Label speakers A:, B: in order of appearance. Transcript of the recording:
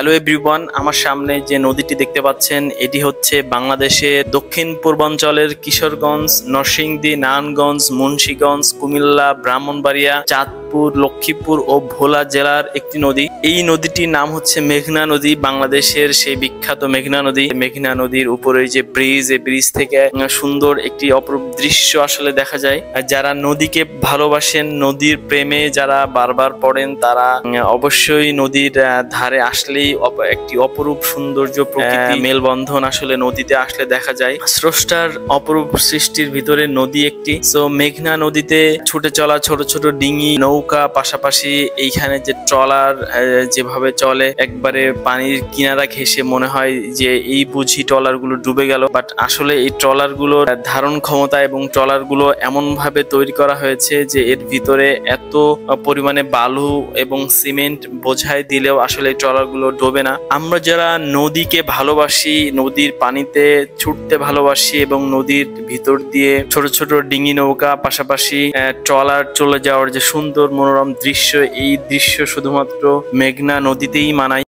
A: Hello everyone, আমার সামনে যে নদীটি দেখতে পাচ্ছেন এটি হচ্ছে বাংলাদেশের দক্ষিণ পূর্বাঞ্চলের কিশোরগঞ্জ, নরসিংদী, নারায়ণগঞ্জ, মুন্সিগঞ্জ, কুমিল্লা, ব্রাহ্মণবাড়িয়া, চাঁদপুর, লক্ষ্মীপুর ও ভোলা জেলার একটি নদী। এই নদীটির নাম হচ্ছে মেঘনা নদী, বাংলাদেশের সেই বিখ্যাত মেঘনা নদী। মেঘনা নদীর উপরে যে ব্রিজ, এই ব্রিজ থেকে সুন্দর একটি অপরূপ দৃশ্য আসলে দেখা যায়। যারা নদীকে ভালোবাসেন, নদীর প্রেমে যারা বারবার পড়েন, তারা অবশ্যই নদীর ধারে আসলেই একটি অপরূপ সৌন্দর্য, প্রকৃতি মেলবন্ধন আসলে নদীতে আসলে দেখা যায়। স্রষ্টার অপরূপ সৃষ্টির ভিতরে নদী একটি। সো মেঘনা নদীতে ছুটে চলা ছোট ছোট ডিঙি, নৌকা, পাশাপাশি এইখানে যে ট্রলার যেভাবে চলে, একবারে পানির কিনারা ঘেঁষে মনে হয় যে এই বুঝি ট্রলার গুলো ডুবে গেল। বাট আসলে এই ট্রলার গুলোর ধারণ ক্ষমতা এবং ট্রলার গুলো এমন ভাবে তৈরি করা হয়েছে যে এর ভিতরে এত পরিমাণে বালু এবং সিমেন্ট বোঝাই দিলেও আসলে ট্রলার গুলো ডোবে না। আমরা যারা নদীকে ভালোবাসি, নদীর পানিতে ছুটতে ভালোবাসি এবং নদীর ভিতর দিয়ে ছোট ছোট ডিঙি নৌকা, পাশাপাশি ট্রলার চলে যাওয়ার যে সুন্দর মনোরম দৃশ্য, এই দৃশ্য শুধুমাত্র মেঘনা নদীতেই মানায়।